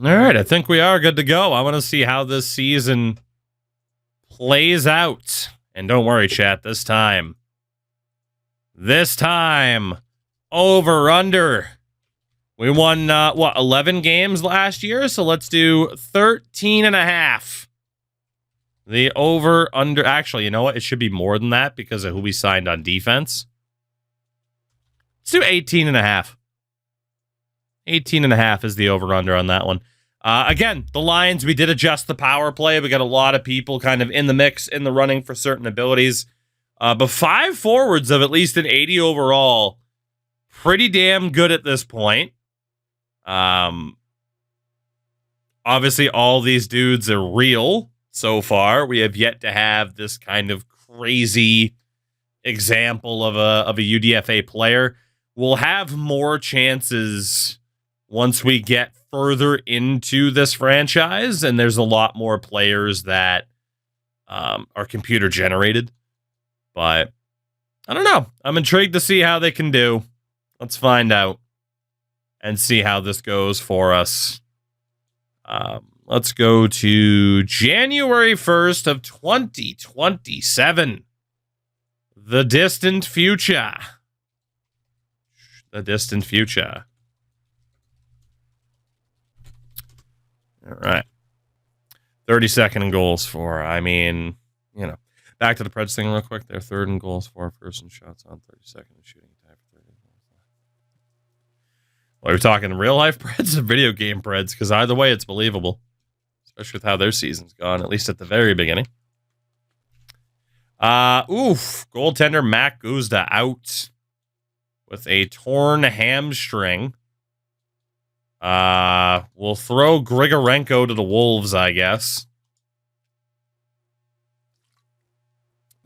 All right, I think we are good to go. I want to see how this season plays out. And don't worry, chat, this time, over under. We won, 11 games last year? So let's do 13 and a half. The over under. Actually, you know what? It should be more than that because of who we signed on defense. Let's do 18 and a half. 18 and a half is the over under on that one. Again, the Lions, we did adjust the power play. We got a lot of people kind of in the mix, in the running for certain abilities. But 5 forwards of at least an 80 overall. Pretty damn good at this point. Obviously, all these dudes are real so far. We have yet to have this kind of crazy example of a UDFA player. We'll have more chances once we get further into this franchise, and there's a lot more players that are computer generated. But I don't know. I'm intrigued to see how they can do. Let's find out and see how this goes for us. Let's go to January 1st of 2027. The distant future. The distant future. All right. 30-second goals for, back to the Preds thing real quick. They're third in goals for, first in shots on, 32nd in shooting time for 30. Well, we're talking real life Preds or video game Preds, because either way, it's believable, especially with how their season's gone, at least at the very beginning. Goaltender Matt Guzda out with a torn hamstring. We'll throw Grigorenko to the Wolves, I guess.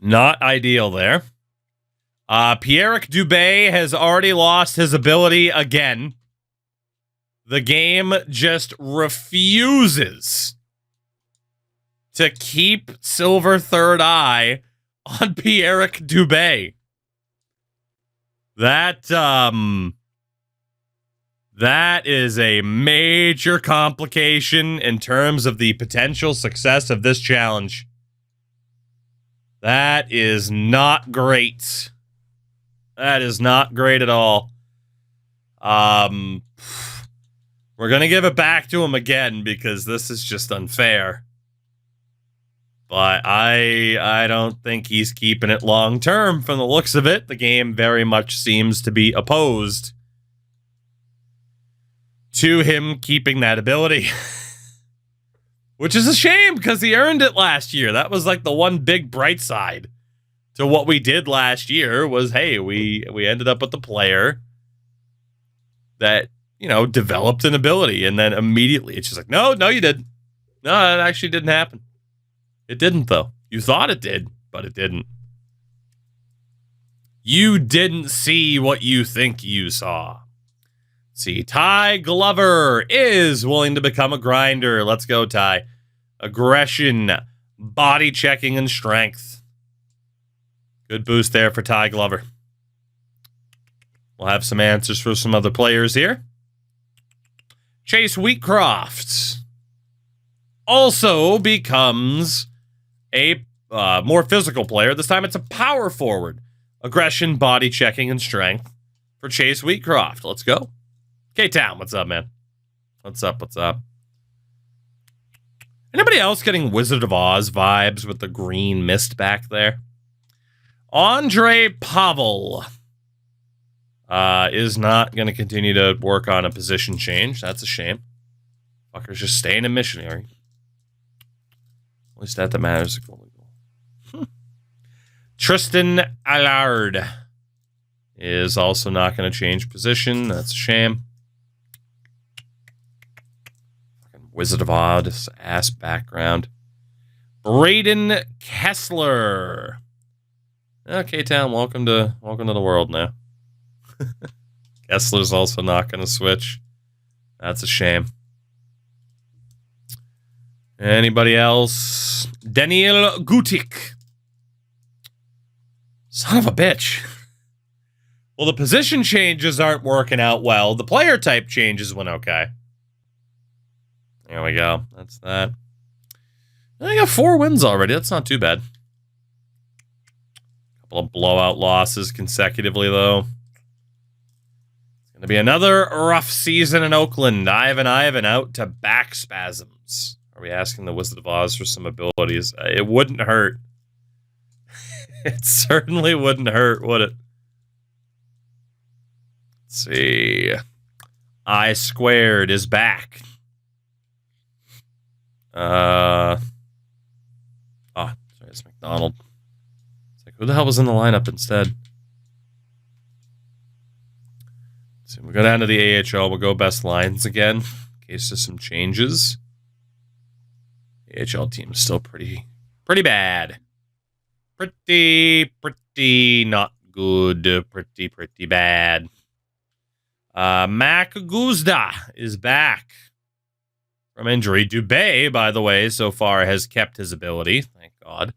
Not ideal there. Pierre-Emerick Dubé has already lost his ability again. The game just refuses to keep Silver Third Eye on Pierre-Emerick Dubé. That is a major complication in terms of the potential success of this challenge. That is not great. That is not great at all. We're going to give it back to him again because this is just unfair. But I don't think he's keeping it long term from the looks of it. The game very much seems to be opposed to him keeping that ability. Which is a shame because he earned it last year. That was like the one big bright side to what we did last year was, hey, we ended up with the player that, developed an ability, and then immediately it's just like, no, you didn't. No, that actually didn't happen. It didn't, though. You thought it did, but it didn't. You didn't see what you think you saw. See, Ty Glover is willing to become a grinder. Let's go, Ty. Aggression, body checking, and strength. Good boost there for Ty Glover. We'll have some answers for some other players here. Chase Wheatcroft also becomes a more physical player. This time it's a power forward. Aggression, body checking, and strength for Chase Wheatcroft. Let's go. K-Town, what's up, man? What's up? Anybody else getting Wizard of Oz vibes with the green mist back there? Andre Pavel is not going to continue to work on a position change. That's a shame. Fucker's just staying in missionary. At least that matters. Tristan Allard is also not going to change position. That's a shame. Wizard of Oz ass background. Braden Kessler. Okay, Town, welcome to the world now. Kessler's also not going to switch. That's a shame. Anybody else? Daniel Gutik. Son of a bitch. Well, the position changes aren't working out well. The player type changes went okay. There we go. That's that. I got 4 wins already. That's not too bad. Couple of blowout losses consecutively, though. It's going to be another rough season in Oakland. Ivan out to back spasms. Are we asking the Wizard of Oz for some abilities? It wouldn't hurt. It certainly wouldn't hurt, would it? Let's see. I squared is back. Oh, sorry, it's McDonald. It's like, who the hell was in the lineup instead? So we'll go down to the AHL. We'll go best lines again, in case there's some changes. AHL team is still pretty bad. Pretty not good. Pretty bad. Mac Guzda is back from injury. Dubé, by the way, so far has kept his ability. Thank God.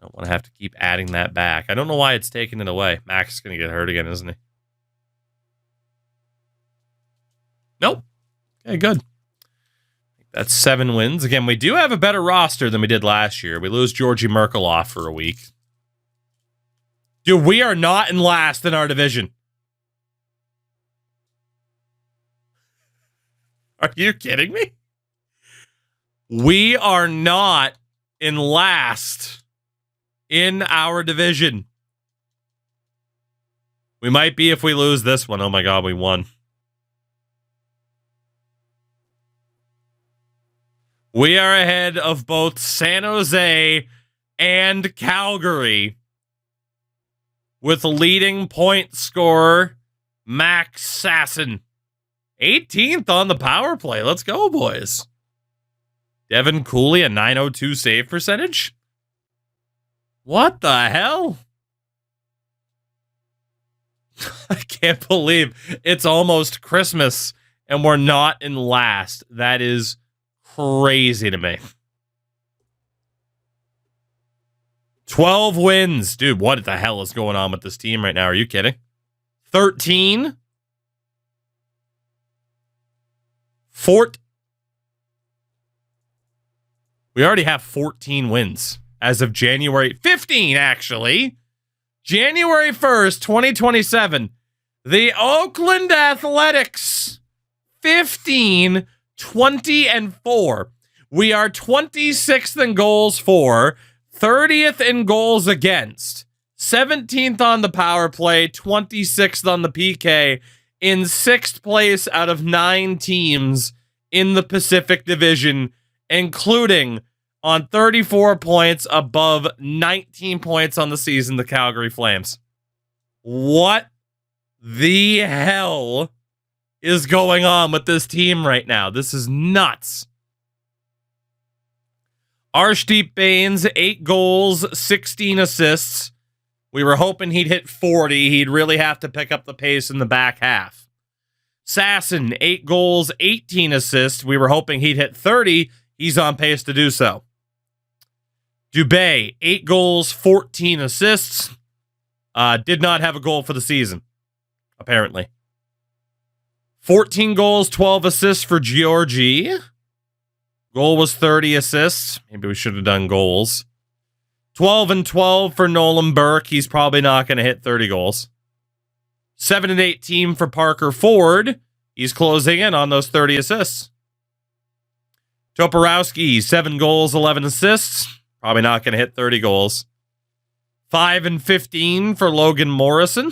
Don't want to have to keep adding that back. I don't know why it's taking it away. Mac's going to get hurt again, isn't he? Nope. Okay, good. That's 7 wins. Again, we do have a better roster than we did last year. We lose Georgi Merkel off for a week. Dude, we are not in last in our division. Are you kidding me? We are not in last in our division. We might be if we lose this one. Oh my God, we won. We are ahead of both San Jose and Calgary with leading point scorer Max Sasson. 18th on the power play. Let's go, boys. Devin Cooley, a .902 save percentage? What the hell? I can't believe it's almost Christmas and we're not in last. That is crazy to me. 12 wins. Dude, what the hell is going on with this team right now? Are you kidding? 13? We already have 14 wins as of January 15, actually. January 1st, 2027. The Oakland Athletics 15, 20, and 4. We are 26th in goals for, 30th in goals against, 17th on the power play, 26th on the PK, in 6th place out of 9 teams in the Pacific Division, including on 34 points above 19 points on the season, the Calgary Flames. What the hell is going on with this team right now? This is nuts. Arshdeep Bains, 8 goals, 16 assists. We were hoping he'd hit 40. He'd really have to pick up the pace in the back half. Sasson, 8 goals, 18 assists. We were hoping he'd hit 30. He's on pace to do so. Dubé, 8 goals, 14 assists. Did not have a goal for the season, apparently. 14 goals, 12 assists for Georgie. Goal was 30 assists. Maybe we should have done goals. 12 and 12 for Nolan Burke. He's probably not going to hit 30 goals. 7 and 18 for Parker Ford. He's closing in on those 30 assists. Toporowski, 7 goals, 11 assists. Probably not going to hit 30 goals. 5 and 15 for Logan Morrison.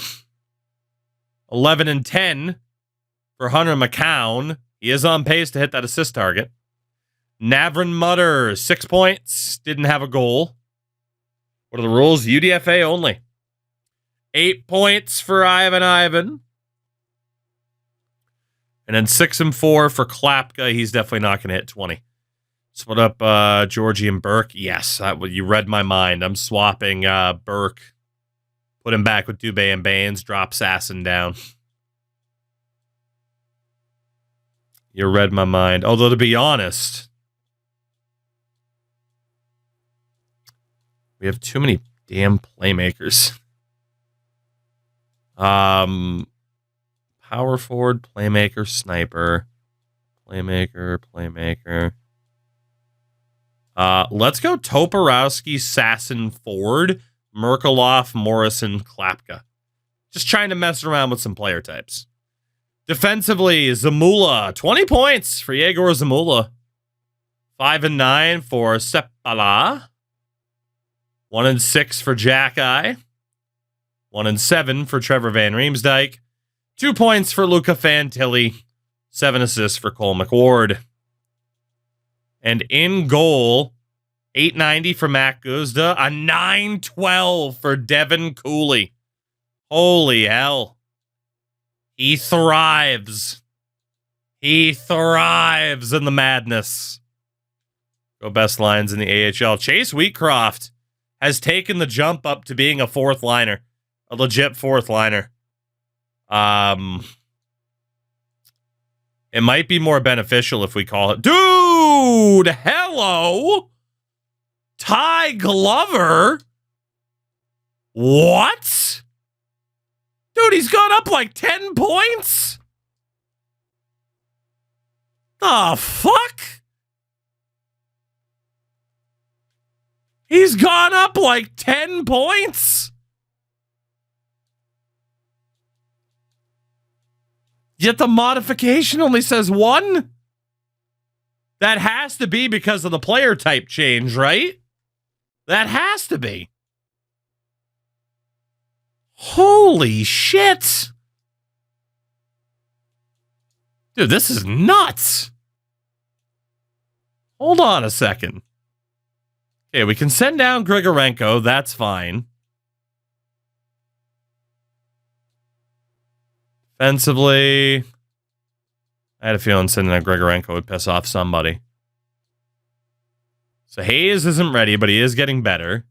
11 and 10 for Hunter McCown. He is on pace to hit that assist target. Navrin Mutter, 6 points. Didn't have a goal. What are the rules? UDFA only. 8 points for Ivan. And then 6 and 4 for Klapka. He's definitely not going to hit 20. Split up Georgie and Burke. Yes, you read my mind. I'm swapping Burke. Put him back with Dubé and Bains. Drop Sasson down. You read my mind. Although, to be honest, we have too many damn playmakers. Power forward, playmaker, sniper, Playmaker. Let's go Toporowski, Sasson, Ford, Merkaloff, Morrison, Klapka. Just trying to mess around with some player types. Defensively, Zamula, 20 points for Yegor Zamula. 5 and 9 for Sepala. 1 and 6 for Jack-Eye. 1 and 7 for Trevor Van Riemsdyk. 2 points for Luca Fantilli. 7 assists for Cole McWard. And in goal, 890 for Matt Guzda. A 912 for Devin Cooley. Holy hell. He thrives. He thrives in the madness. Go best lines in the AHL. Chase Wheatcroft has taken the jump up to being a fourth liner. A legit fourth liner. It might be more beneficial if we call it. Dude, hello. Ty Glover. What? Dude, he's gone up like 10 points? The fuck? He's gone up like 10 points? Yet the modification only says 1? That has to be because of the player type change, right? That has to be. Holy shit. Dude, this is nuts. Hold on a second. Okay, we can send down Grigorenko. That's fine. Offensively, I had a feeling sending out Grigorenko would piss off somebody. So Hayes isn't ready, but he is getting better.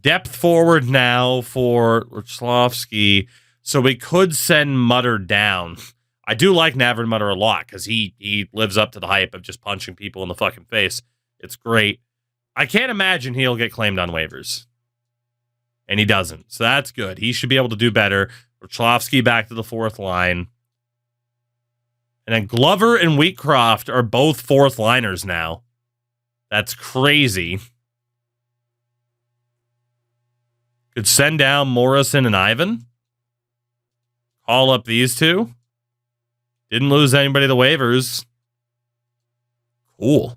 Depth forward now for Rachlovsky. So we could send Mutter down. I do like Navin Mutter a lot because he lives up to the hype of just punching people in the fucking face. It's great. I can't imagine he'll get claimed on waivers. And he doesn't. So that's good. He should be able to do better. Rachlovsky back to the fourth line. And then Glover and Wheatcroft are both fourth liners now. That's crazy. Could send down Morrison and Ivan. Call up these two. Didn't lose anybody to the waivers. Cool.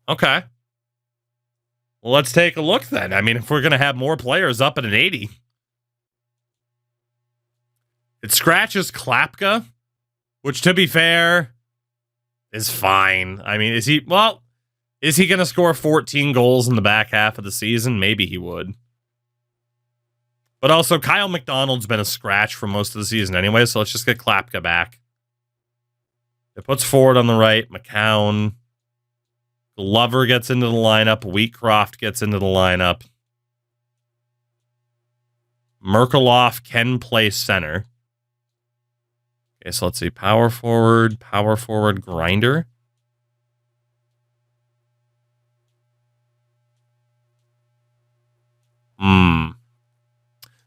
Okay. Well, let's take a look then. I mean, if we're going to have more players up at an 80. It scratches Klapka, which, to be fair, is fine. I mean, is he going to score 14 goals in the back half of the season? Maybe he would. But also, Kyle McDonald's been a scratch for most of the season anyway, so let's just get Klapka back. It puts Ford on the right, McCown. Glover gets into the lineup. Wheatcroft gets into the lineup. Merkaloff can play center. Okay, so let's see. Power forward, Grinder.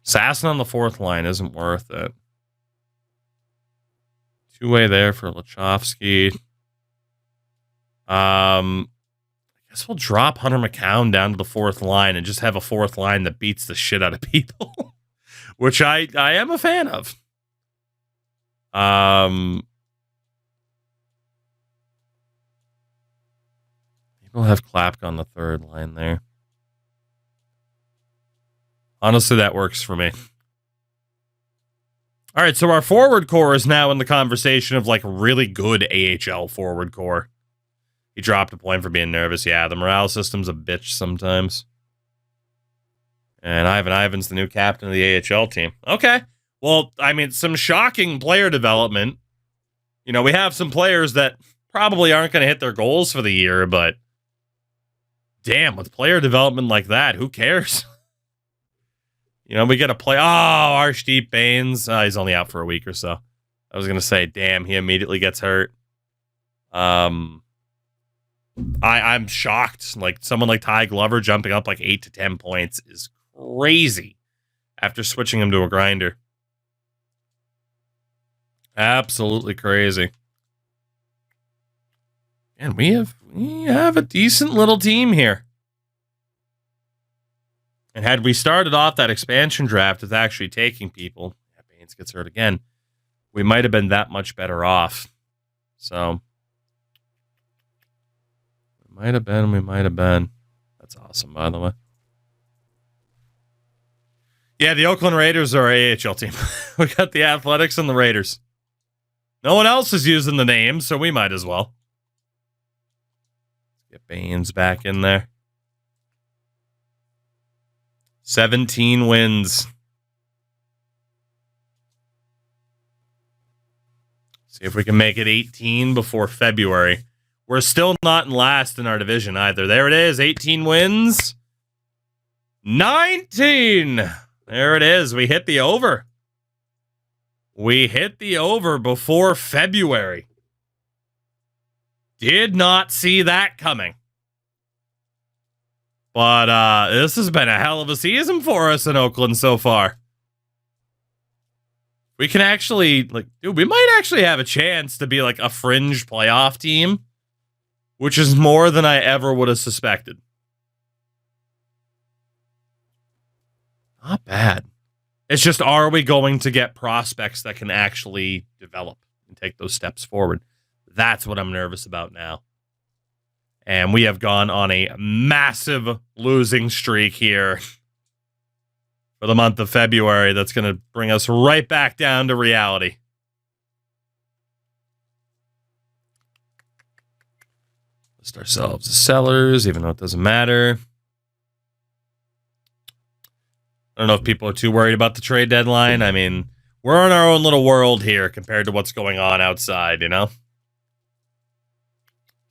Sasson on the fourth line isn't worth it. Two-way there for Lachovsky. I guess we'll drop Hunter McCown down to the fourth line and just have a fourth line that beats the shit out of people, which I am a fan of. We'll have Klapka on the third line there. Honestly, that works for me. All right, so our forward core is now in the conversation of like really good AHL forward core. He dropped a point for being nervous. Yeah, the morale system's a bitch sometimes. And Ivan Ivan's the new captain of the AHL team. Okay. Well, I mean, some shocking player development. You know, we have some players that probably aren't going to hit their goals for the year, but damn, with player development like that, who cares? You know, we get to play. Oh, Arshdeep Baines. He's only out for a week or so. I was going to say, damn, he immediately gets hurt. I'm shocked. Like, someone like Ty Glover jumping up like 8 to 10 points is crazy after switching him to a grinder. Absolutely crazy. And we have a decent little team here. And had we started off that expansion draft with actually taking people, Baines gets hurt again, we might have been that much better off. So, we might have been. That's awesome, by the way. Yeah, the Oakland Raiders are our AHL team. We got the Athletics and the Raiders. No one else is using the name, so we might as well. Let's get Baines back in there. 17 wins. See if we can make it 18 before February. We're still not in last in our division either. There it is, 18 wins. 19. There it is. We hit the over. We hit the over before February. Did not see that coming. But this has been a hell of a season for us in Oakland so far. We can actually, dude, we might actually have a chance to be like a fringe playoff team, which is more than I ever would have suspected. Not bad. It's just, are we going to get prospects that can actually develop and take those steps forward? That's what I'm nervous about now. And we have gone on a massive losing streak here for the month of February. That's going to bring us right back down to reality. List ourselves as sellers, even though it doesn't matter. I don't know if people are too worried about the trade deadline. I mean, we're in our own little world here compared to what's going on outside, you know?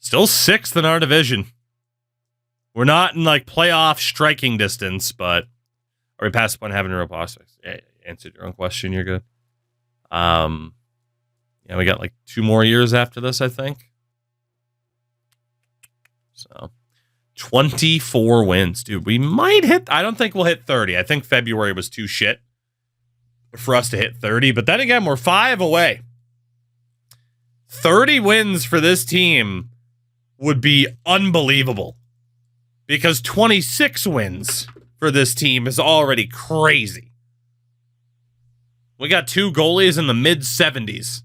Still 6th in our division. We're not in playoff striking distance, but are we past the point of having real prospects? Yeah, answered your own question. You're good. Yeah, we got 2 more years after this, I think. So 24 wins, dude. We might hit. I don't think we'll hit 30. I think February was too shit for us to hit 30. But then again, we're 5 away. 30 wins for this team would be unbelievable, because 26 wins for this team is already crazy. We got 2 goalies in the mid-70s.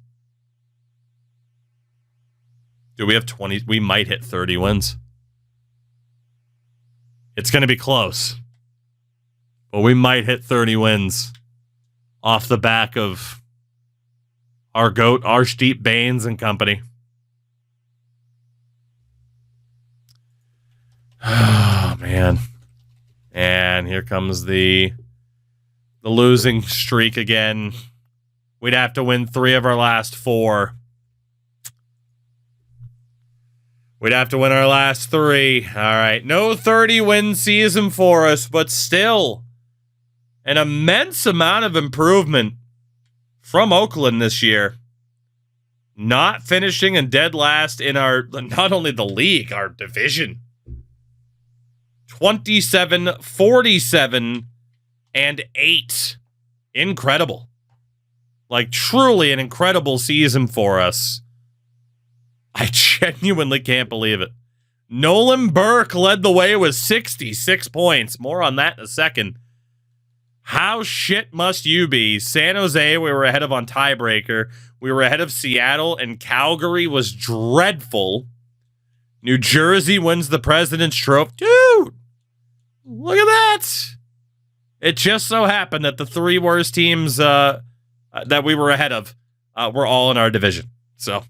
Do we have 20? We might hit 30 wins. It's going to be close, but we might hit 30 wins off the back of our GOAT, Arshdeep Baines and company. Oh, man. And here comes the losing streak again. We'd have to win 3 of our last 4. We'd have to win our last 3. All right. No 30-win season for us, but still an immense amount of improvement from Oakland this year. Not finishing in dead last in not only the league, our division. 27, 47, and 8. Incredible. Truly an incredible season for us. I genuinely can't believe it. Nolan Burke led the way with 66 points. More on that in a second. How shit must you be? San Jose, we were ahead of on tiebreaker. We were ahead of Seattle, and Calgary was dreadful. New Jersey wins the President's Trophy. Dude! Look at that. It just so happened that the 3 worst teams that we were ahead of were all in our division. So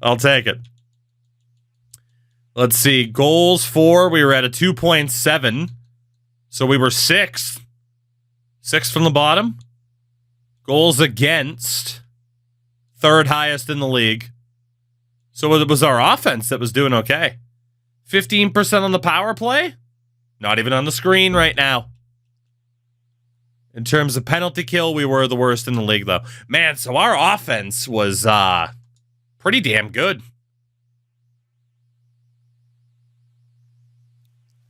I'll take it. Let's see. Goals for, we were at a 2.7. So we were 6th. 6th from the bottom. Goals against, 3rd highest in the league. So it was our offense that was doing okay. 15% on the power play. Not even on the screen right now. In terms of penalty kill, we were the worst in the league, though. Man, so our offense was pretty damn good.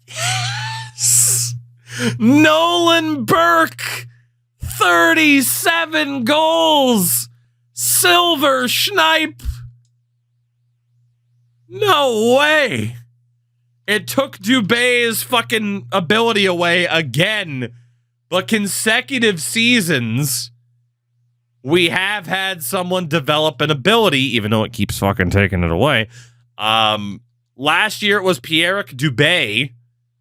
Yes! Nolan Burke! 37 goals. Silver Schneip. No way. It took Dubé's fucking ability away again. But consecutive seasons, we have had someone develop an ability, even though it keeps fucking taking it away. Last year it was Pierre-Emerick Dubé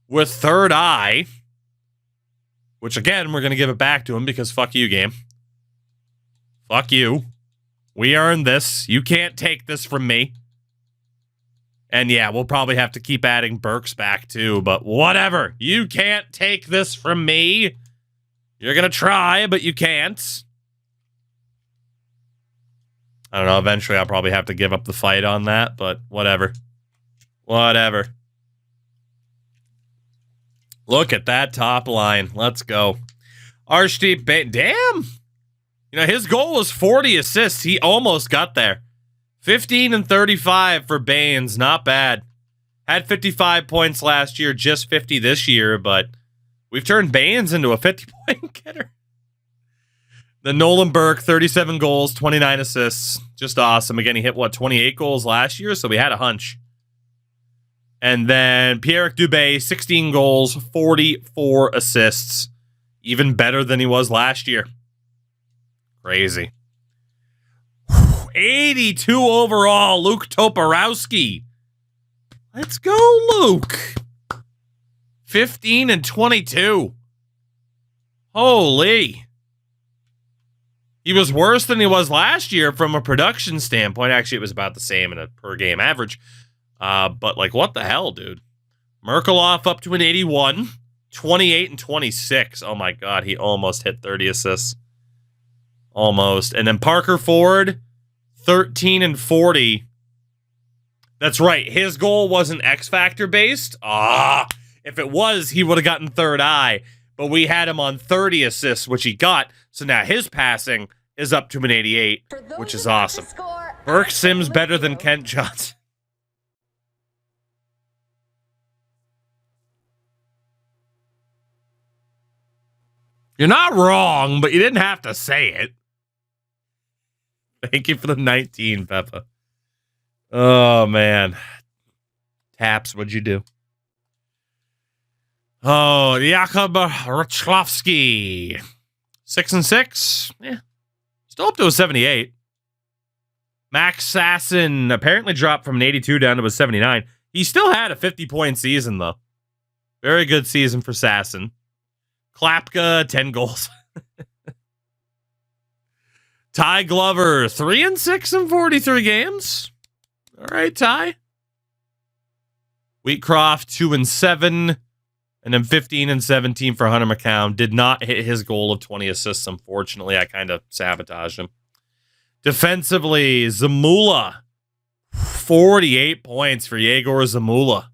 with third eye. Which, again, we're going to give it back to him because fuck you, game. Fuck you. We earned this. You can't take this from me. And yeah, we'll probably have to keep adding Burks back too, but whatever. You can't take this from me. You're going to try, but you can't. I don't know. Eventually, I'll probably have to give up the fight on that, but whatever. Whatever. Look at that top line. Let's go. Arshdeep Bain. Damn. You know, his goal was 40 assists. He almost got there. 15 and 35 for Baines. Not bad. Had 55 points last year, just 50 this year, but we've turned Baines into a 50-point getter. The Nolan Burke, 37 goals, 29 assists. Just awesome. Again, he hit, 28 goals last year, so we had a hunch. And then Pierre-Emerick Dubé, 16 goals, 44 assists. Even better than he was last year. Crazy. 82 overall, Luke Toporowski. Let's go, Luke. 15 and 22. Holy. He was worse than he was last year from a production standpoint. Actually, it was about the same in a per-game average. But, like, what the hell, dude? Merkelhoff up to an 81. 28 and 26. Oh, my God. He almost hit 30 assists. Almost. And then Parker Ford, 13 and 40. That's right. His goal wasn't X-Factor based. If it was, he would have gotten third eye. But we had him on 30 assists, which he got. So now his passing is up to an 88, which is awesome. Burke Sims better than Kent Johnson. You're not wrong, but you didn't have to say it. Thank you for the 19, Peppa. Oh, man. Taps, what'd you do? Oh, Jakub Rachlovsky. 6 and 6. Yeah. Still up to a 78. Max Sasson apparently dropped from an 82 down to a 79. He still had a 50-point season, though. Very good season for Sasson. Klapka, 10 goals. Ty Glover, 3 and 6 in 43 games. All right, Ty. Wheatcroft, 2 and 7. And then 15 and 17 for Hunter McCown. Did not hit his goal of 20 assists, unfortunately. I kind of sabotaged him. Defensively, Zamula. 48 points for Yegor Zamula.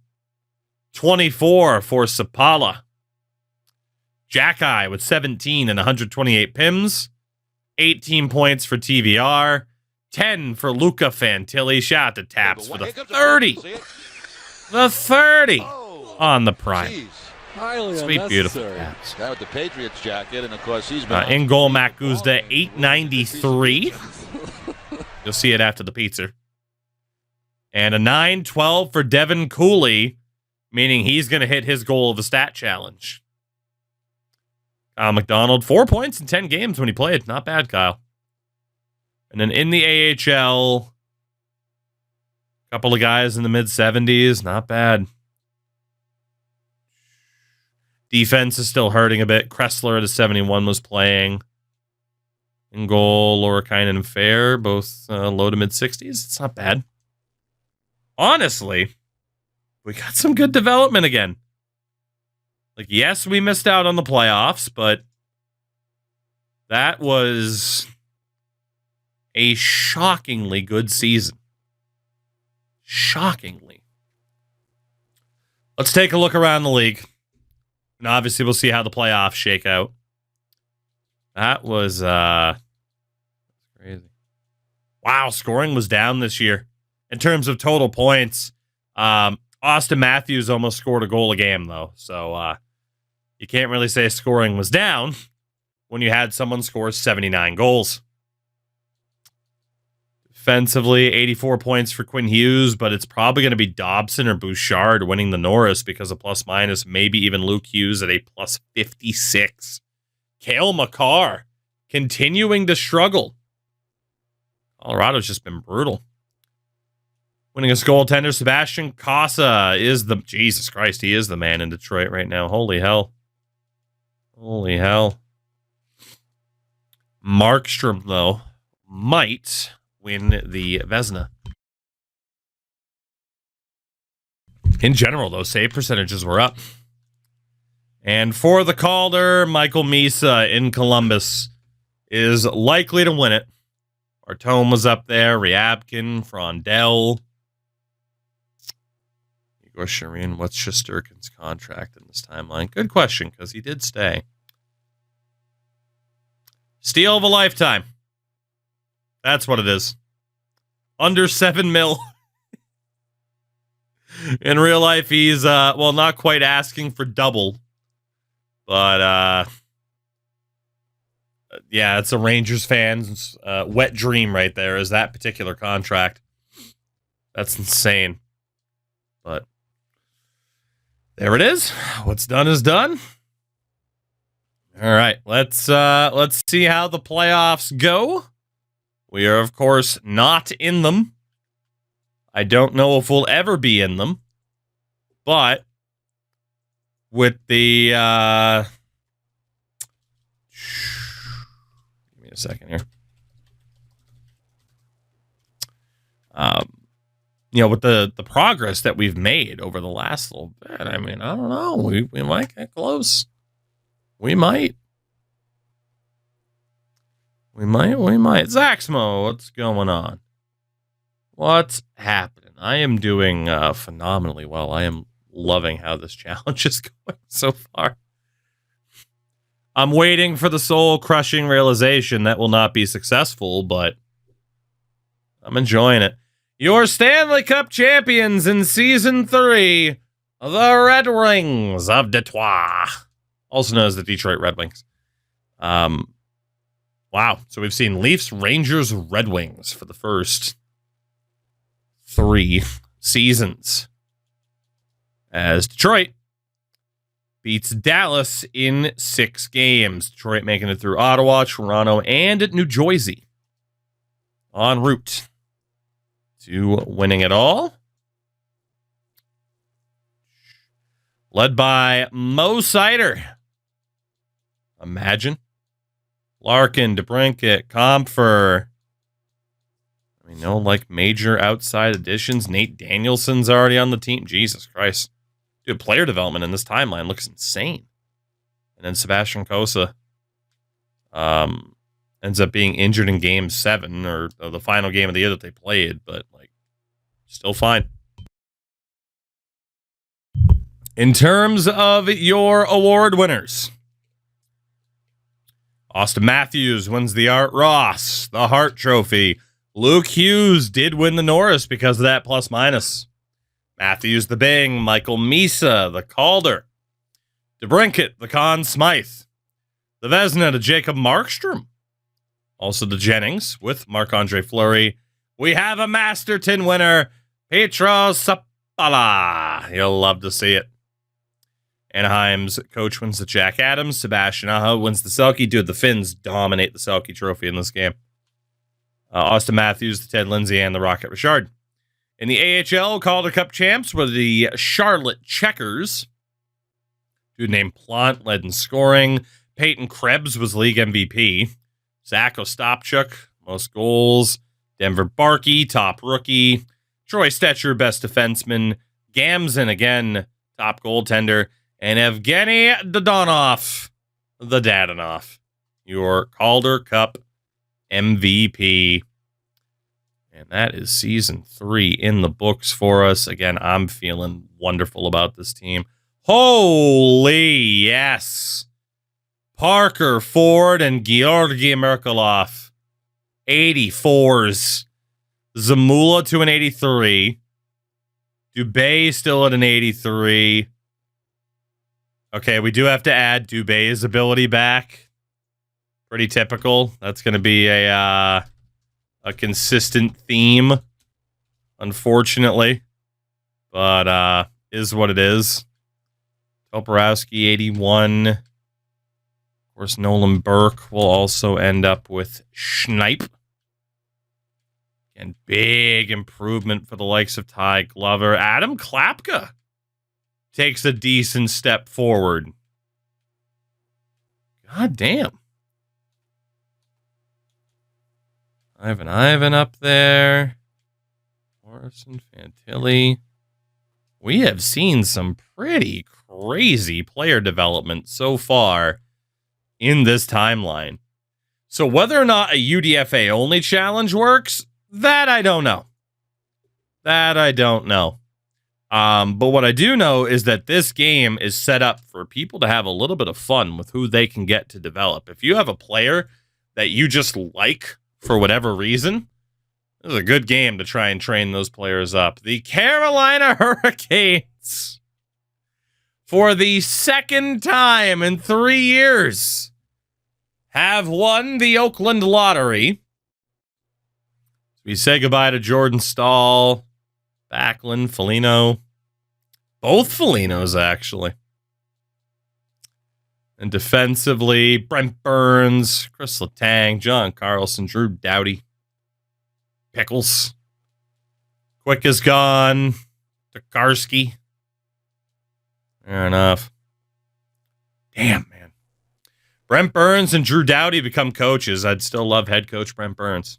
24 for Sapala. Jackeye with 17 and 128 PIMs. 18 points for TVR. 10 for Luca Fantilli. Shout out to Taps for the 30. The 30 on the prime. Sweet, beautiful Taps. Guy with the Patriots jacket, and of course he's in goal, Matt Guzda, 893. You'll see it after the pizza. And a 9-12 for Devin Cooley, meaning he's going to hit his goal of the stat challenge. Kyle McDonald, 4 points in 10 games when he played. Not bad, Kyle. And then in the AHL, a couple of guys in the mid-70s. Not bad. Defense is still hurting a bit. Kressler at a 71 was playing. In goal, Lorakainen and Fair, both low to mid-60s. It's not bad. Honestly, we got some good development again. Like, yes, we missed out on the playoffs, but that was a shockingly good season. Shockingly. Let's take a look around the league. And obviously, we'll see how the playoffs shake out. That was crazy. Wow, scoring was down this year. In terms of total points, Austin Matthews almost scored a goal a game, though. So you can't really say scoring was down. when you had someone score 79 goals. Defensively, 84 points for Quinn Hughes, but it's probably going to be Dobson or Bouchard winning the Norris because of plus minus, maybe even Luke Hughes at a plus 56. Cale Makar continuing to struggle. Colorado's just been brutal. Winningest goaltender, Sebastian Casa is the... Jesus Christ, he is the man in Detroit right now. Holy hell. Holy hell. Markstrom, though, might win the Vezina. In general, though, save percentages were up. And for the Calder, Michael Misa in Columbus is likely to win it. Artome was up there, Ryabkin, Frondell. Igor Sharin, what's Shesterkin's contract in this timeline? Good question, because he did stay. Steal of a lifetime. That's what it is. Under 7 mil. In real life, he's, well, not quite asking for double. But, yeah, it's a Rangers fan's wet dream right there, is that particular contract. That's insane. But there it is. What's done is done. All right, let's see how the playoffs go. We are, of course, not in them. I don't know if we'll ever be in them. But with the... give me a second here. You know, with the progress that we've made over the last little bit, I mean, I don't know. We might get close. We might. Zaxmo, what's going on? What's happening? I am doing phenomenally well. I am loving how this challenge is going so far. I'm waiting for the soul-crushing realization that will not be successful, but I'm enjoying it. Your Stanley Cup champions in Season 3, the Red Wings of Detroit, also known as the Detroit Red Wings. Wow, so we've seen Leafs, Rangers, Red Wings for the first 3 seasons, as Detroit beats Dallas in 6 games. Detroit making it through Ottawa, Toronto, and New Jersey en route to winning it all. Led by Mo Seider. Imagine. Larkin, DeBrincat, Compher. I mean, no, like, major outside additions. Nate Danielson's already on the team. Jesus Christ. Dude, player development in this timeline looks insane. And then Sebastian Cossa ends up being injured in Game 7, or the final game of the year that they played, but, like, still fine. In terms of your award winners, Austin Matthews wins the Art Ross, the Hart Trophy. Luke Hughes did win the Norris because of that plus minus. Matthews the Bing, Michael Misa the Calder, DeBrincat the Conn Smythe, the Vezina to Jacob Markstrom, also the Jennings with Marc-Andre Fleury. We have a Masterton winner, Petro Sapala. You'll love to see it. Anaheim's coach wins the Jack Adams. Sebastian Aho wins the Selke. Dude, the Finns dominate the Selke Trophy in this game. Austin Matthews, the Ted Lindsay, and the Rocket Richard. In the AHL, Calder Cup champs were the Charlotte Checkers. Dude named Plant led in scoring. Peyton Krebs was league MVP. Zach Ostapchuk, most goals. Denver Barkey, top rookie. Troy Stetcher, best defenseman. Gamzin, again, top goaltender. And Evgeny Dadonov, the Dadonov, your Calder Cup MVP. And that is Season 3 in the books for us. Again, I'm feeling wonderful about this team. Holy yes. Parker Ford and Georgi Merkulov. 84s. Zamula to an 83. Dubé still at an 83. Okay, we do have to add Dubé's ability back. Pretty typical. That's going to be a consistent theme, unfortunately. But is what it is. Toporowski, 81. Of course, Nolan Burke will also end up with Schneip. And big improvement for the likes of Ty Glover. Adam Klapka takes a decent step forward. God damn. Ivan up there. Morrison, Fantilli. We have seen some pretty crazy player development so far in this timeline. So whether or not a UDFA only challenge works, that I don't know. But what I do know is that this game is set up for people to have a little bit of fun with who they can get to develop. If you have a player that you just like for whatever reason, this is a good game to try and train those players up. The Carolina Hurricanes, for the second time in 3 years, have won the Oakland Lottery. We say goodbye to Jordan Stahl, Backlund, Foligno. Both Folignos, actually. And defensively, Brent Burns, Chris Letang, John Carlson, Drew Doughty, Pickles. Quick is gone. Tokarski. Fair enough. Damn, man. Brent Burns and Drew Doughty become coaches. I'd still love head coach Brent Burns.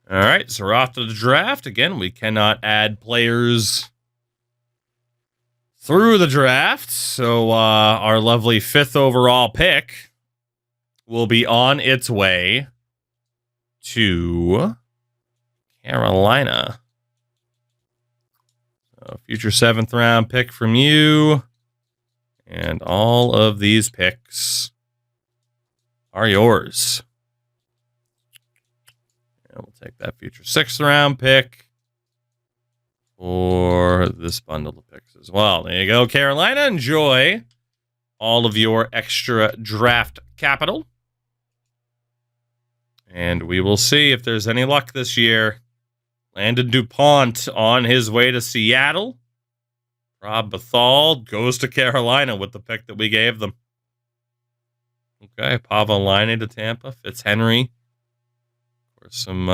All right, so we're off to the draft. Again, we cannot add players through the draft. So our lovely 5th overall pick will be on its way to Carolina. So future 7th round pick from you. And all of these picks are yours. And we'll take that future 6th round pick for this bundle of picks as well. There you go, Carolina. Enjoy all of your extra draft capital. And we will see if there's any luck this year. Landon DuPont on his way to Seattle. Rob Bethal goes to Carolina with the pick that we gave them. Okay, Pavolainen to Tampa. Fitzhenry. Some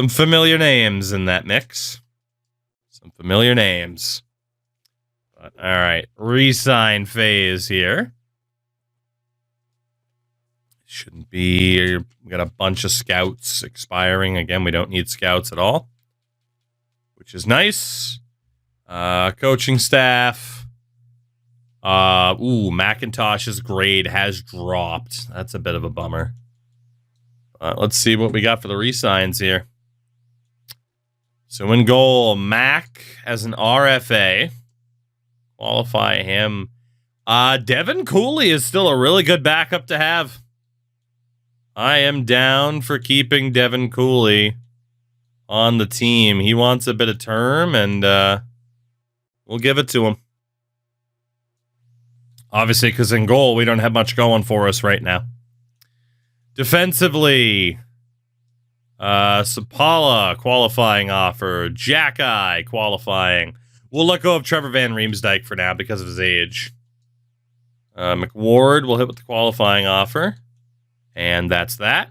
familiar names in that mix. Some familiar names. But, all right, re-sign phase here. Shouldn't be. We got a bunch of scouts expiring. Again, we don't need scouts at all, which is nice. Coaching staff. McIntosh's grade has dropped. That's a bit of a bummer. Let's see what we got for the re-signs here. So in goal, Mac as an RFA. Qualify him. Devin Cooley is still a really good backup to have. I am down for keeping Devin Cooley on the team. He wants a bit of term, and we'll give it to him. Obviously, because in goal, we don't have much going for us right now. Defensively, Sapala qualifying offer. Jack-Eye qualifying. We'll let go of Trevor Van Riemsdyk for now because of his age. McWard will hit with the qualifying offer. And that's that.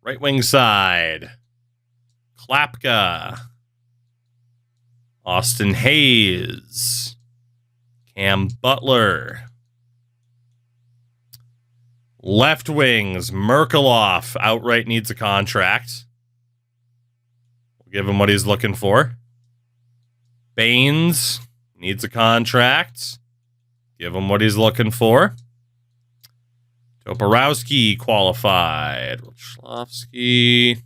Right wing side. Klapka. Austin Hayes. Cam Butler. Left wings, Merkelov outright needs a contract. We'll give him what he's looking for. Baines needs a contract. Give him what he's looking for. Toporowski qualified. Schlovsky.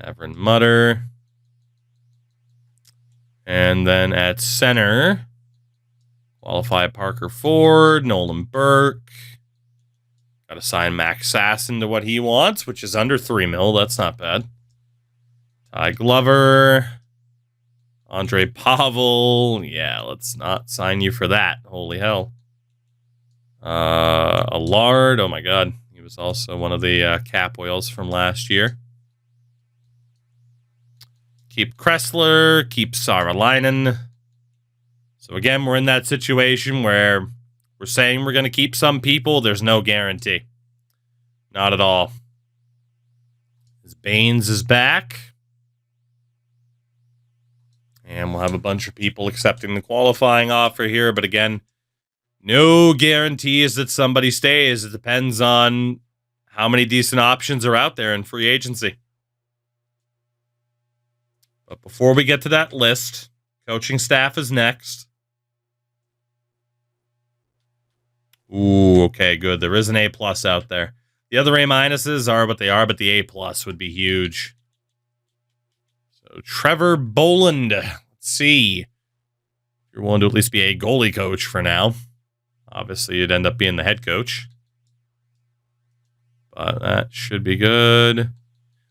Avron Mutter. And then at center, qualify Parker Ford, Nolan Burke. Got to sign Max Sasson to what he wants, which is under $3 million. That's not bad. Ty Glover. Andre Pavel. Yeah, let's not sign you for that. Holy hell. Allard, oh my god. He was also one of the cap whales from last year. Keep Kressler, keep Saaralainen. So again, we're in that situation where we're saying we're going to keep some people. There's no guarantee. Not at all. Baines is back. And we'll have a bunch of people accepting the qualifying offer here. But again, no guarantees that somebody stays. It depends on how many decent options are out there in free agency. But before we get to that list, coaching staff is next. Ooh, okay, good. There is an A+ out there. The other A- are what they are, but the A+ would be huge. So Trevor Boland. Let's see. If you're willing to at least be a goalie coach for now. Obviously, you'd end up being the head coach. But that should be good.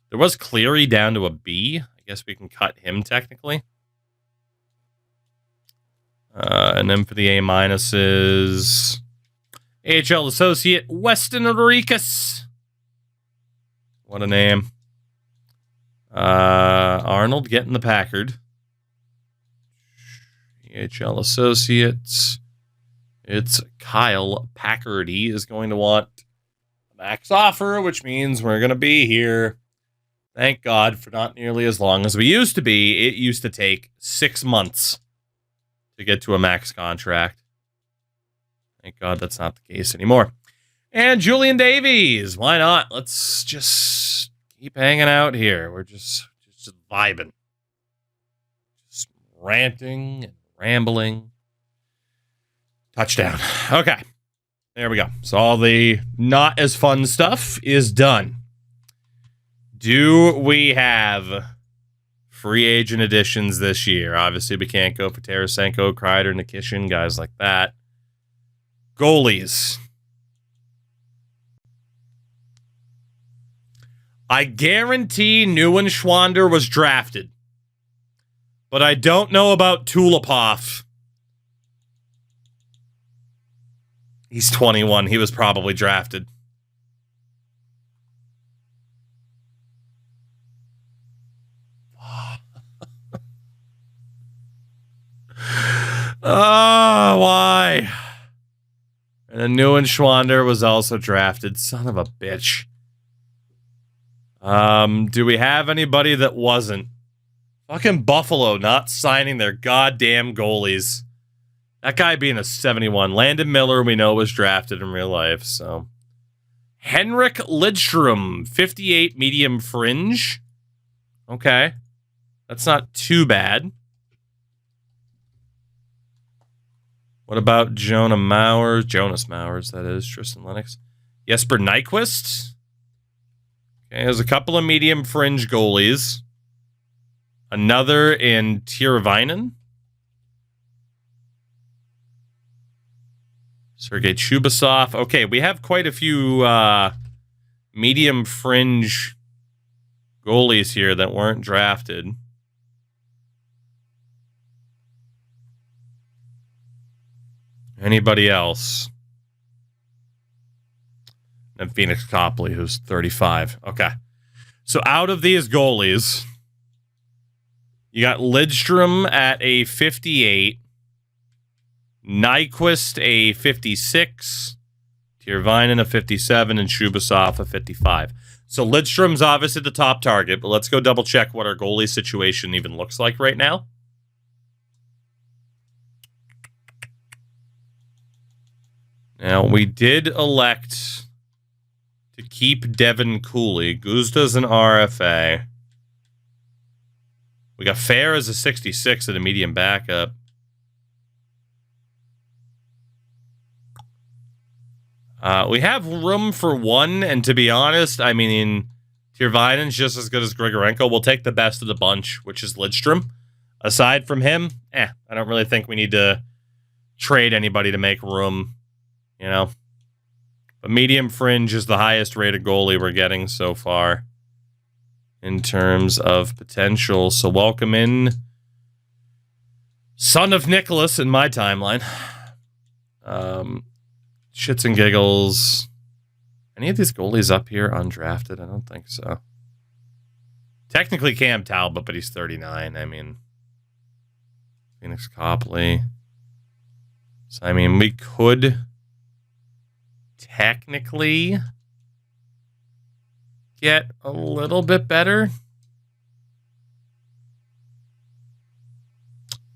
There was Cleary down to a B. I guess we can cut him technically. And then for the A-, AHL associate Weston Enriquez. What a name. Arnold getting the Packard. AHL associates. It's Kyle Packard. He is going to want a max offer, which means we're going to be here. Thank God for not nearly as long as we used to be. It used to take 6 months to get to a max contract. Thank God that's not the case anymore. And Julian Davies. Why not? Let's just keep hanging out here. We're just vibing. Just ranting and rambling. Touchdown. Okay. There we go. So all the not as fun stuff is done. Do we have free agent additions this year? Obviously, we can't go for Tarasenko, Kreider, Nikishin, guys like that. Goalies. I guarantee Neuenschwander was drafted. But I don't know about Tulipov. He's 21. He was probably drafted. Oh, why? And then Neuenschwander was also drafted. Son of a bitch. Do we have anybody that wasn't? Fucking Buffalo not signing their goddamn goalies. That guy being a 71. Landon Miller, we know, was drafted in real life, so. Henrik Lidstrom, 58 medium fringe. Okay. That's not too bad. What about Jonas Mowers, that is. Tristan Lennox. Jesper Nyquist. Okay, there's a couple of medium fringe goalies. Another in Tyrväinen. Sergei Chubasov. Okay, we have quite a few medium fringe goalies here that weren't drafted. Anybody else? And Phoenix Copley, who's 35. Okay. So out of these goalies, you got Lidstrom at a 58. Nyquist a 56, Tyrväinen a 57, and Chubasov a 55. So Lidstrom's obviously the top target, but let's go double check what our goalie situation even looks like right now. Now, we did elect to keep Devin Cooley. Guzda's an RFA. We got Fair as a 66 at a medium backup. We have room for one, and to be honest, I mean, Tyrväinen's just as good as Grigorenko. We'll take the best of the bunch, which is Lidstrom. Aside from him, I don't really think we need to trade anybody to make room, you know. But medium fringe is the highest rated goalie we're getting so far in terms of potential. So welcome in son of Nicholas in my timeline. shits and giggles. Any of these goalies up here undrafted? I don't think so. Technically Cam Talbot, but he's 39. I mean, Phoenix Copley. So, I mean, we could technically get a little bit better.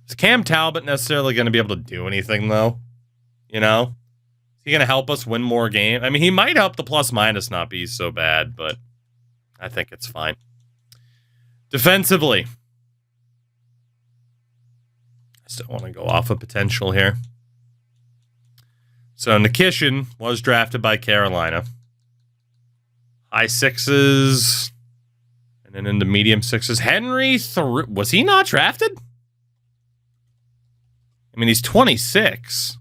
Is Cam Talbot necessarily going to be able to do anything, though? You know? Is he going to help us win more games? I mean, he might help the plus-minus not be so bad, but I think it's fine. Defensively. I still want to go off of potential here. So Nikishin was drafted by Carolina. High sixes. And then into medium sixes. Henry, was he not drafted? I mean, he's 26.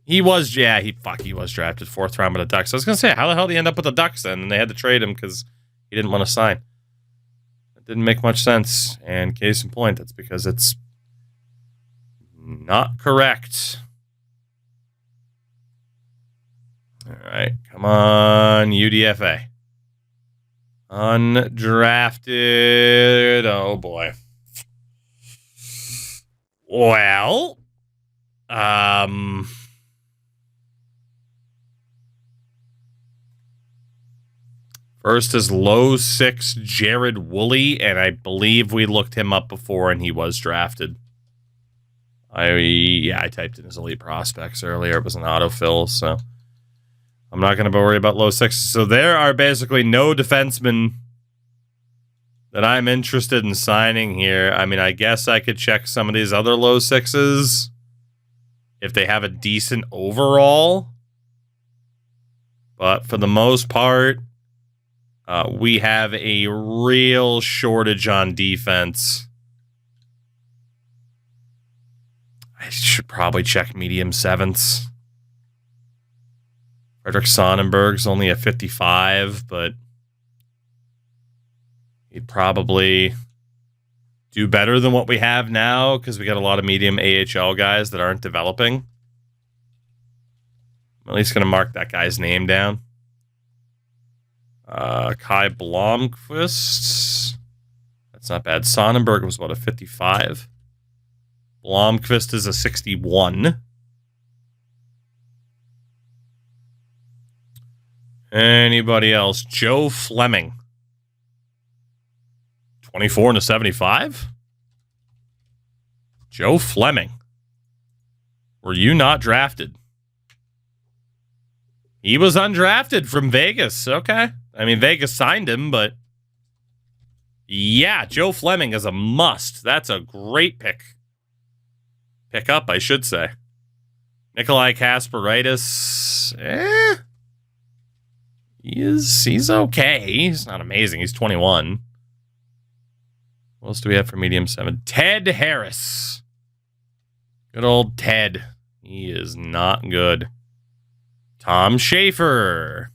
He was, he was drafted 4th round by the Ducks. I was going to say, how the hell did he end up with the Ducks then? And they had to trade him because he didn't want to sign. It didn't make much sense. And case in point, that's because it's not correct. All right, come on, UDFA. Undrafted. Oh, boy. Well, first is low 6 Jared Woolley, and I believe we looked him up before, and he was drafted. I typed in his elite prospects earlier. It was an autofill, so I'm not going to worry about low 6s. So there are basically no defensemen that I'm interested in signing here. I mean, I guess I could check some of these other low 6s if they have a decent overall. But for the most part, we have a real shortage on defense. I should probably check medium 7s. Frederick Sonnenberg's only a 55, but he'd probably do better than what we have now because we got a lot of medium AHL guys that aren't developing. I'm at least going to mark that guy's name down. Kai Blomqvist. That's not bad. Sonnenberg was about a 55. Blomqvist is a 61. Anybody else? Joe Fleming. 24 and a 75? Joe Fleming. Were you not drafted? He was undrafted from Vegas. Okay. I mean, Vegas signed him, but yeah, Joe Fleming is a must. That's a great pick. Pick up, I should say. Nikolai Kasparaitis. He's okay. He's not amazing. He's 21. What else do we have for medium 7? Ted Harris. Good old Ted. He is not good. Tom Schaefer.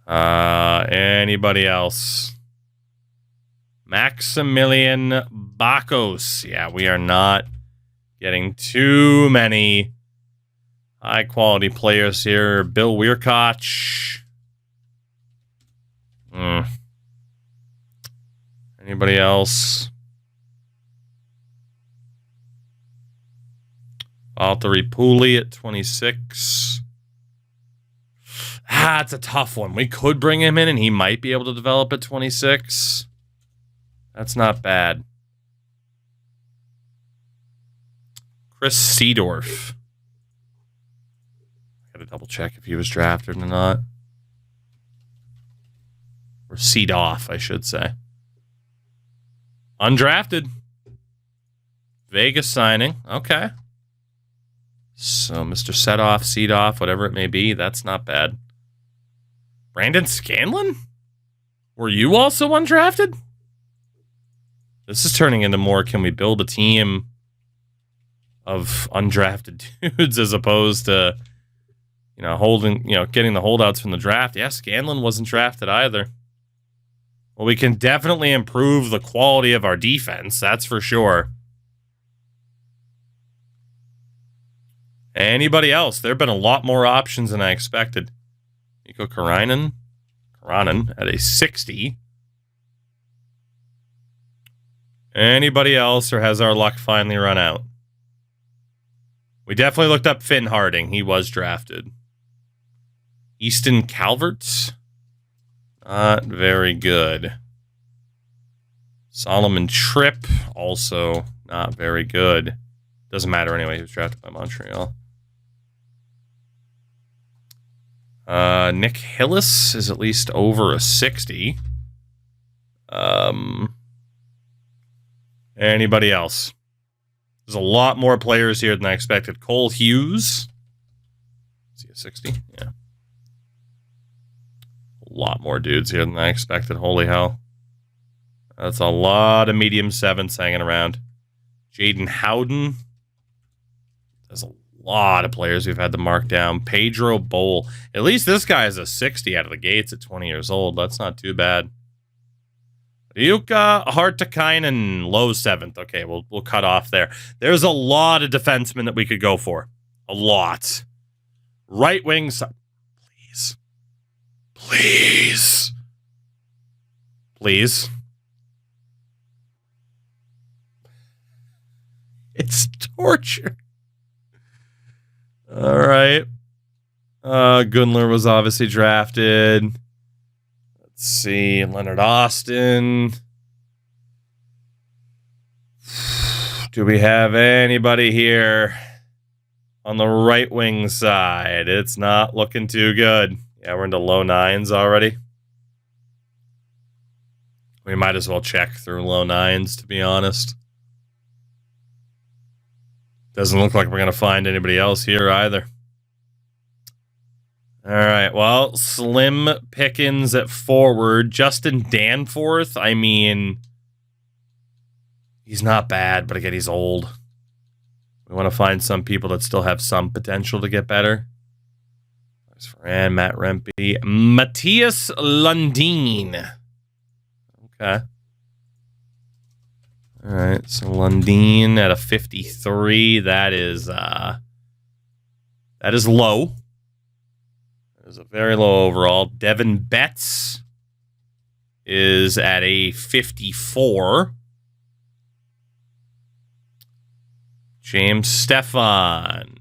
Anybody else? Maximilian Bakos. Yeah, we are not getting too many high-quality players here. Bill Weirkoch. Anybody else? Valtteri Puuli at 26. It's a tough one. We could bring him in, and he might be able to develop at 26. That's not bad. Chris Seedorf. I gotta double check if he was drafted or not. Or seed off, I should say. Undrafted. Vegas signing. Okay. So, Mr. Setoff, seed off, whatever it may be, that's not bad. Brandon Scanlon? Were you also undrafted? This is turning into more, can we build a team of undrafted dudes as opposed to, getting the holdouts from the draft. Yeah, Scanlon wasn't drafted either. Well, we can definitely improve the quality of our defense, that's for sure. Anybody else? There have been a lot more options than I expected. Mikko Karainen at a 60. Anybody else, or has our luck finally run out? We definitely looked up Finn Harding. He was drafted. Easton Calvert. Not very good. Solomon Tripp. Also not very good. Doesn't matter anyway. He was drafted by Montreal. Nick Hillis is at least over a 60. Anybody else? There's a lot more players here than I expected. Cole Hughes. Is he a 60? Yeah. A lot more dudes here than I expected. Holy hell. That's a lot of medium sevens hanging around. Jaden Howden. There's a lot of players we've had to mark down. Pedro Bowl. At least this guy is a 60 out of the gates at 20 years old. That's not too bad. Jukka Hartikainen, low 7th. Okay, we'll cut off there. There's a lot of defensemen that we could go for. A lot. Right wing side. Please. Please. Please. It's torture. All right. Gunler was obviously drafted. Let's see. Leonard Austin. Do we have anybody here on the right wing side? It's not looking too good. Yeah, we're into low 9s already. We might as well check through low 9s, to be honest. Doesn't look like we're going to find anybody else here either. All right, well, slim pickings at forward. Justin Danforth, I mean, he's not bad, but again, he's old. We want to find some people that still have some potential to get better. There's Fran, Matt Rempe, Matthias Lundin. Okay. All right, so Lundin at a 53. That is low. That is a very low overall. Devin Betts is at a 54. James Stefan.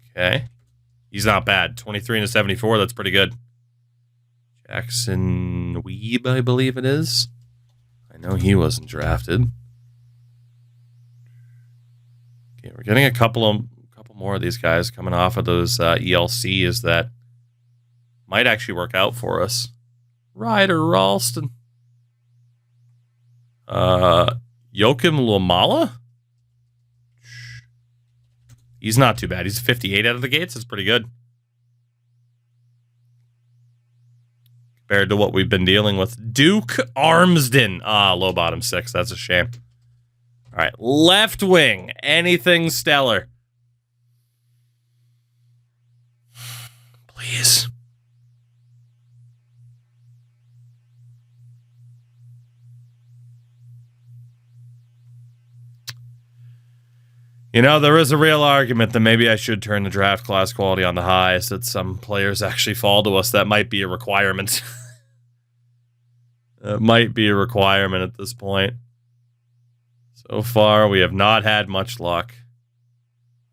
Okay. He's not bad. 23 and a 74. That's pretty good. Jackson Weeb, I believe it is. I know he wasn't drafted. Okay, we're getting a couple more of these guys coming off of those ELCs that might actually work out for us. Ryder Ralston. Joakim Luomala? He's not too bad. He's 58 out of the gates. That's pretty good. Compared to what we've been dealing with. Duke Armsden. Low bottom 6. That's a shame. All right. Left wing. Anything stellar. Please. You know, there is a real argument that maybe I should turn the draft class quality on the highest, that some players actually fall to us. That might be a requirement. It might be a requirement at this point. So far, we have not had much luck.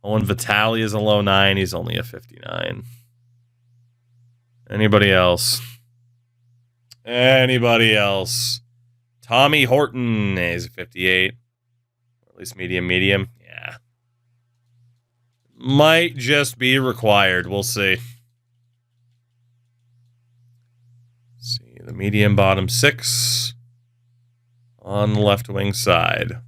Owen Vitale is a low 9. He's only a 59. Anybody else? Anybody else? Tommy Horton is a 58. Or at least medium. Yeah. Might just be required. We'll see. See the medium bottom 6 on the left wing side.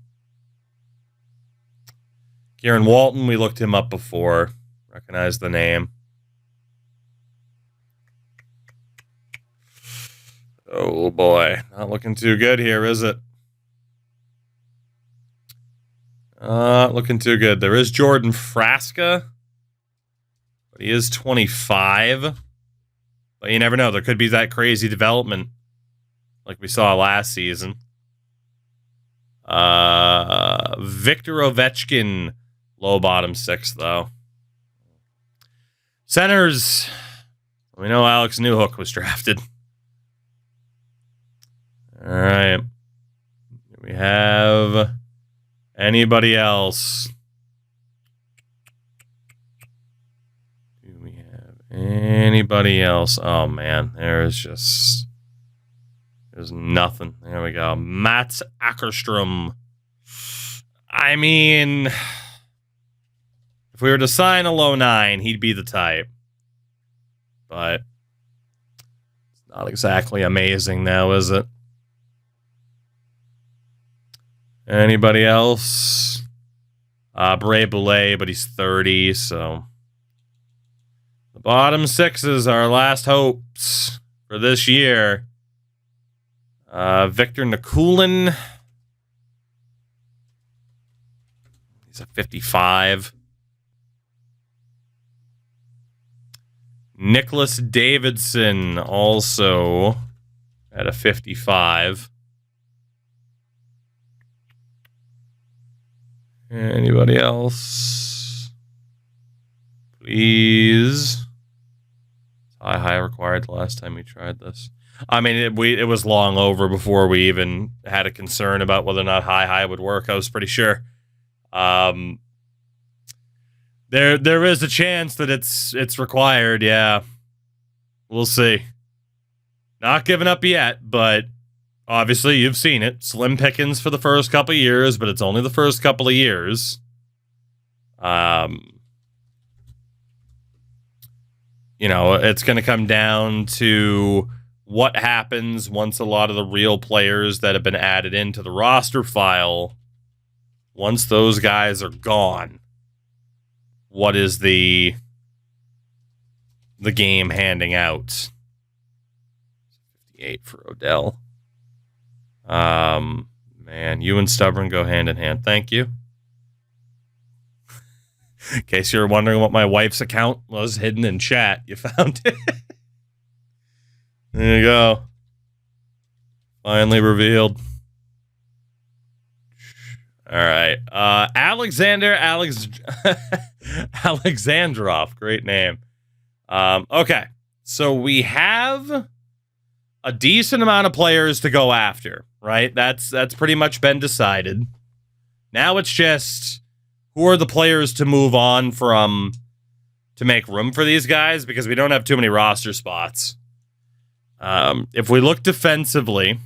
Kieran Walton, we looked him up before. Recognize the name. Oh boy, not looking too good here, is it? Looking too good. There is Jordan Frasca, but he is 25. But you never know. There could be that crazy development like we saw last season. Victor Ovechkin, Low bottom 6, though. Centers. We know Alex Newhook was drafted. All right. Do we have anybody else? Do we have anybody else? Oh, man. There's nothing. There we go. Mats Ackerstrom. I mean, if we were to sign a low 9, he'd be the type. But it's not exactly amazing now, is it? Anybody else? Bray Boulay, but he's 30, so the bottom 6s are our last hopes for this year. Victor Nikulin. He's a 55. Nicholas Davidson, also at a 55. Anybody else? Please. High required the last time we tried this. I mean, it was long over before we even had a concern about whether or not high would work. I was pretty sure. There is a chance that it's required. Yeah, we'll see. Not giving up yet, but obviously you've seen it. Slim pickings for the first couple of years, but it's only the first couple of years. It's going to come down to what happens once a lot of the real players that have been added into the roster file, once those guys are gone. What is the game handing out? 58 for Odell. Man, you and Stubborn go hand in hand. Thank you. In case you're wondering what my wife's account was hidden in chat, you found it. There you go. Finally revealed. All right. Alexandrov. Great name. Okay. So we have a decent amount of players to go after, right? That's pretty much been decided. Now it's just who are the players to move on from to make room for these guys, because we don't have too many roster spots. If we look defensively,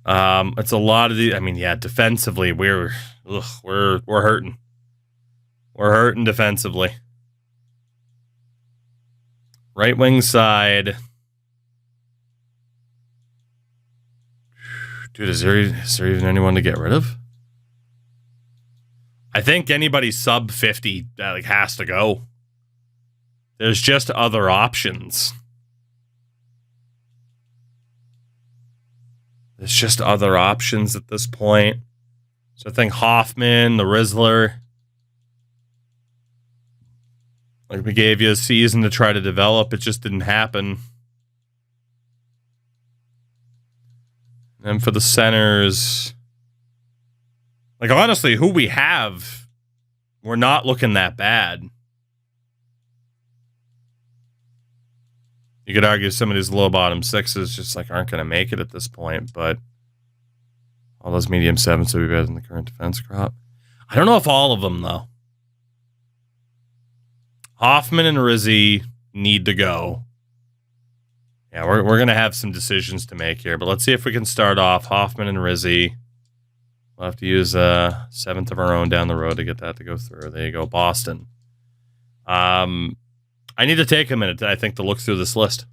it's a lot of the. I mean, yeah, defensively we're hurting. We're hurting defensively. Right wing side, dude. Is there even anyone to get rid of? I think anybody sub 50 has to go. There's just other options. There's just other options at this point. So I think Hoffman, the Rizzler. Like, we gave you a season to try to develop. It just didn't happen. And for the centers, like, honestly, who we have, we're not looking that bad. You could argue some of these low bottom 6s just aren't going to make it at this point, but all those medium 7s would be better than the current defense crop. I don't know if all of them, though. Hoffman and Rizzi need to go. Yeah, we're going to have some decisions to make here, but let's see if we can start off Hoffman and Rizzi. We'll have to use a 7th of our own down the road to get that to go through. There you go, Boston. I need to take a minute, I think, to look through this list.